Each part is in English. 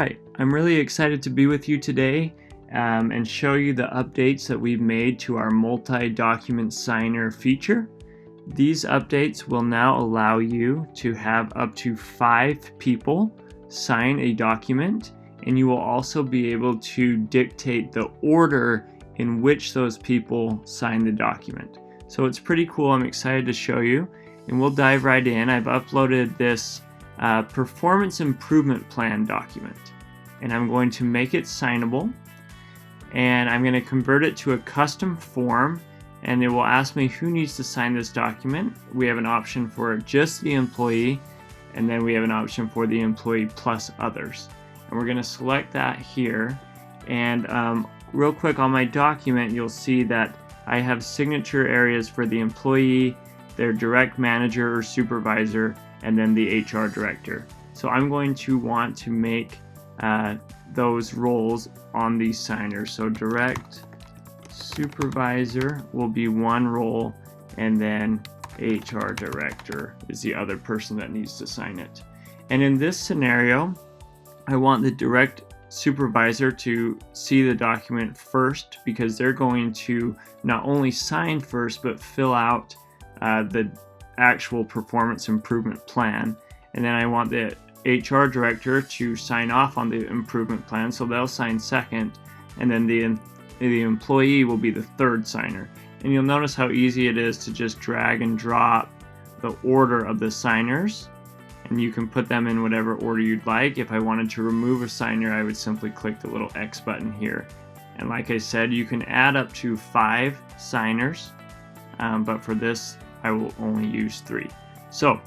Alright, I'm really excited to be with you today and show you the updates that we've made to our multi-document signer feature. These updates will now allow you to have up to 5 people sign a document, and you will also be able to dictate the order in which those people sign the document. So it's pretty cool. I'm excited to show you, and we'll dive right in. I've uploaded this performance improvement plan document, and I'm going to make it signable, and I'm going to convert it to a custom form, and it will ask me who needs to sign this document. We have an option for just the employee, and then we have an option for the employee plus others, and we're going to select that here. And real quick, on my document you'll see that I have signature areas for the employee, their direct manager or supervisor, and then the HR director. So I'm going to want to make those roles on these signers. So direct supervisor will be one role, and then HR director is the other person that needs to sign it. And in this scenario, I want the direct supervisor to see the document first, because they're going to not only sign first but fill out the actual performance improvement plan. And then I want the HR director to sign off on the improvement plan, so they'll sign second, and then the employee will be the third signer. And you'll notice how easy it is to just drag and drop the order of the signers, and you can put them in whatever order you'd like. If I wanted to remove a signer, I would simply click the little X button here. And like I said, you can add up to 5 signers, but for this I will only use 3. So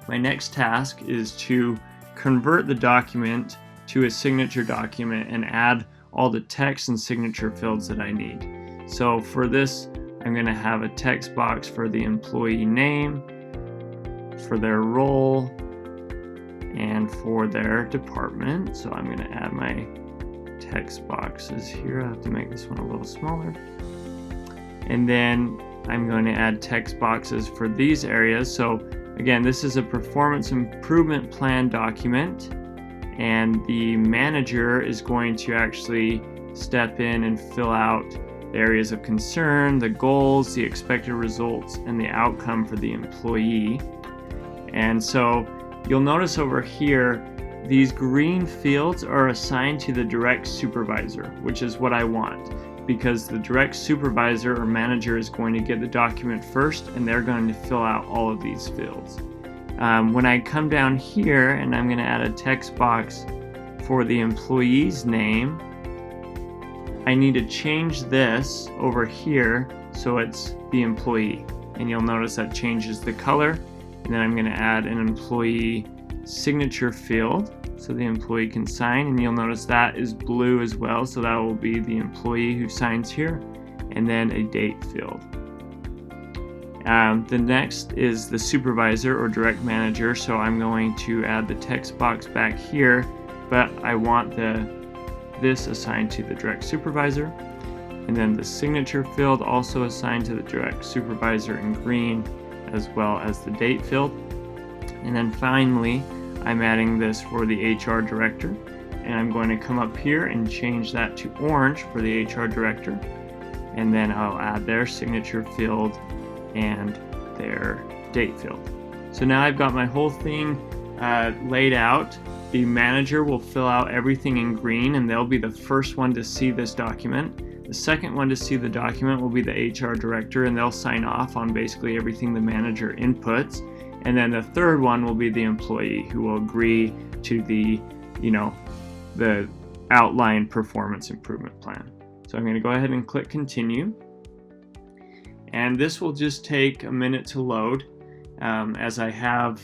my next task is to convert the document to a signature document and add all the text and signature fields that I need. So for this, I'm going to have a text box for the employee name, for their role, and for their department. So I'm going to add my text boxes here. I have to make this one a little smaller. And then I'm going to add text boxes for these areas. So again, this is a performance improvement plan document, and the manager is going to actually step in and fill out the areas of concern, the goals, the expected results, and the outcome for the employee. And so you'll notice over here, these green fields are assigned to the direct supervisor, which is what I want, because the direct supervisor or manager is going to get the document first, and they're going to fill out all of these fields. When I come down here, and I'm going to add a text box for the employee's name, I need to change this over here so it's the employee, and you'll notice that changes the color. And then I'm going to add an employee signature field so the employee can sign, and you'll notice that is blue as well, so that will be the employee who signs here, and then a date field. The next is the supervisor or direct manager, so I'm going to add the text box back here, but I want this assigned to the direct supervisor, and then the signature field also assigned to the direct supervisor in green, as well as the date field. And then finally, I'm adding this for the HR director, and I'm going to come up here and change that to orange for the HR director, and then I'll add their signature field and their date field. So now I've got my whole thing laid out. The manager will fill out everything in green, and they'll be the first one to see this document. The second one to see the document will be the HR director, and they'll sign off on basically everything the manager inputs. And then the third one will be the employee, who will agree to the outlined performance improvement plan. So I'm going to go ahead and click continue. And this will just take a minute to load, as I have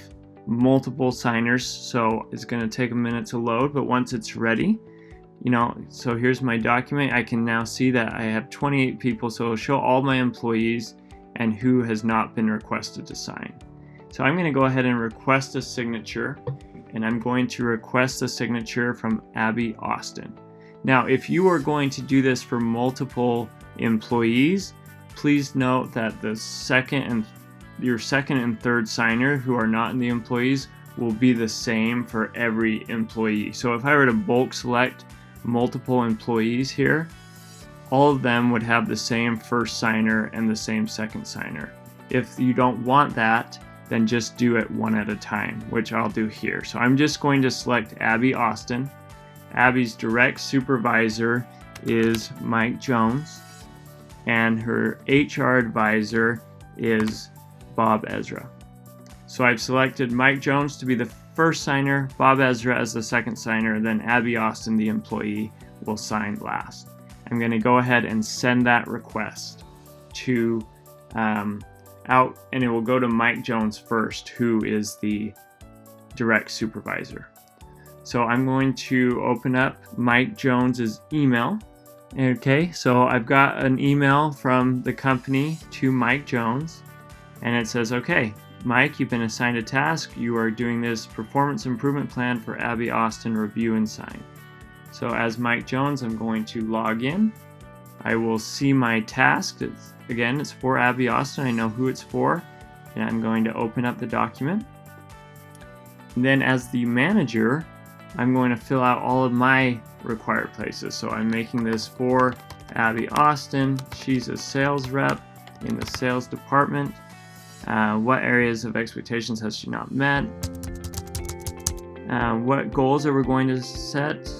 multiple signers, so it's going to take a minute to load, but once it's ready, so here's my document. I can now see that I have 28 people, so it'll show all my employees and who has not been requested to sign. So I'm going to go ahead and request a signature, and I'm going to request a signature from Abby Austin. Now, if you are going to do this for multiple employees, please note that your second and third signer who are not in the employees will be the same for every employee. So if I were to bulk select multiple employees here, all of them would have the same first signer and the same second signer. If you don't want that, then just do it one at a time, which I'll do here. So I'm just going to select Abby Austin. Abby's direct supervisor is Mike Jones, and her HR advisor is Bob Ezra. So I've selected Mike Jones to be the first signer, Bob Ezra as the second signer, then Abby Austin, the employee, will sign last. I'm going to go ahead and send that request to out, and it will go to Mike Jones first, who is the direct supervisor. So I'm going to open up Mike Jones's email. Okay, so I've got an email from the company to Mike Jones, and it says, okay, Mike, you've been assigned a task. You are doing this performance improvement plan for Abby Austin, review and sign. So as Mike Jones, I'm going to log in. I will see my task. It's for Abby Austin. I know who it's for, and I'm going to open up the document. And then as the manager, I'm going to fill out all of my required places. So I'm making this for Abby Austin. She's a sales rep in the sales department. What areas of expectations has she not met? What goals are we going to set?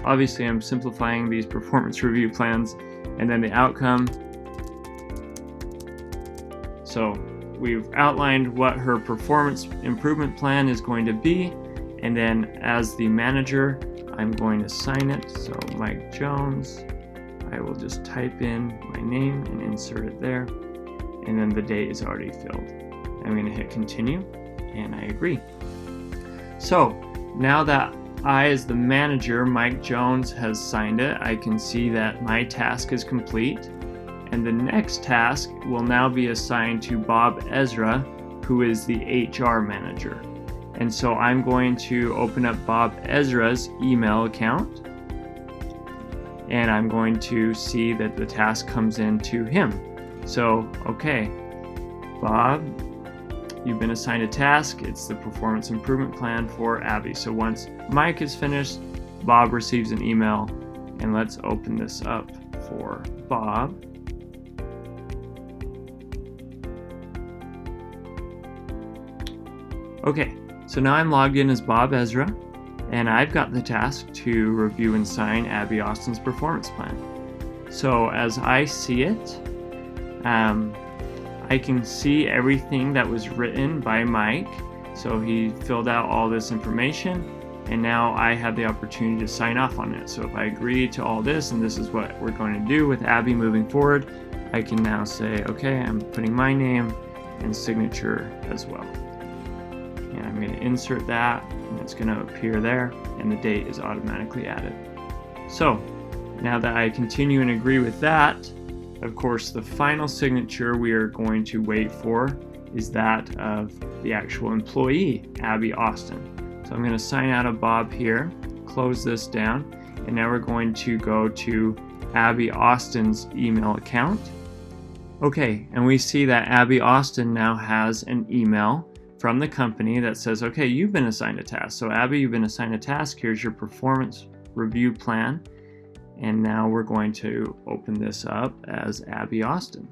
Obviously, I'm simplifying these performance review plans, and then the outcome. So we've outlined what her performance improvement plan is going to be, and then as the manager, I'm going to sign it. So Mike Jones, I will just type in my name and insert it there, and then the date is already filled. I'm going to hit continue, and I agree. So now that I, as the manager, Mike Jones, has signed it, I can see that my task is complete, and the next task will now be assigned to Bob Ezra, who is the HR manager. And so I'm going to open up Bob Ezra's email account, and I'm going to see that the task comes in to him. So, okay, Bob, you've been assigned a task. It's the performance improvement plan for Abby. So once Mike is finished, Bob receives an email, and let's open this up for Bob. Okay, so now I'm logged in as Bob Ezra, and I've got the task to review and sign Abby Austin's performance plan. So as I see it, I can see everything that was written by Mike. So he filled out all this information, and now I have the opportunity to sign off on it. So if I agree to all this, and this is what we're going to do with Abby moving forward, I can now say, okay, I'm putting my name and signature as well. And I'm going to insert that, and it's going to appear there, and the date is automatically added. So now that I continue and agree with that, of course, the final signature we are going to wait for is that of the actual employee, Abby Austin. So I'm going to sign out of Bob here, close this down, and now we're going to go to Abby Austin's email account. Okay, and we see that Abby Austin now has an email from the company that says, okay, you've been assigned a task. So Abby, you've been assigned a task. Here's your performance review plan. And now we're going to open this up as Abby Austin.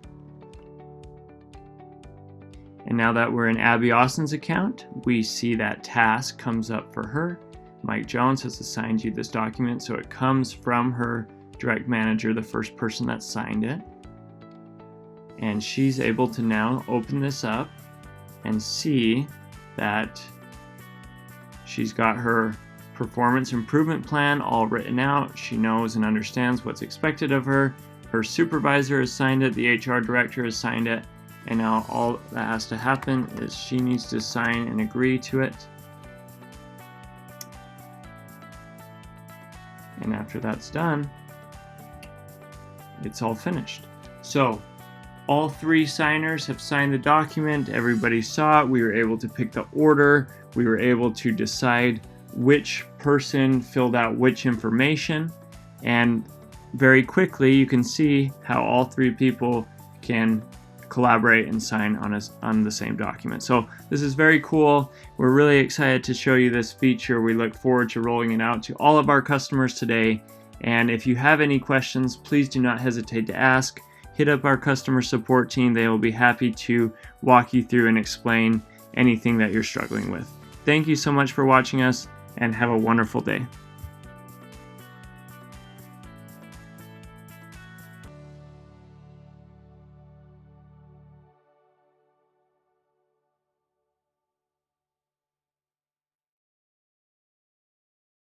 And now that we're in Abby Austin's account, we see that task comes up for her. Mike Jones has assigned you this document, so it comes from her direct manager, the first person that signed it. And she's able to now open this up and see that she's got her performance improvement plan all written out. She knows and understands what's expected of her. Her supervisor has signed it, the HR director has signed it, and now all that has to happen is she needs to sign and agree to it. And after that's done, it's all finished. So all three signers have signed the document. Everybody saw it. We were able to pick the order. We were able to decide which person filled out which information, and very quickly you can see how all three people can collaborate and sign on the same document. So this is very cool. We're really excited to show you this feature. We look forward to rolling it out to all of our customers today. And if you have any questions, please do not hesitate to ask. Hit up our customer support team. They will be happy to walk you through and explain anything that you're struggling with. Thank you so much for watching us, and have a wonderful day.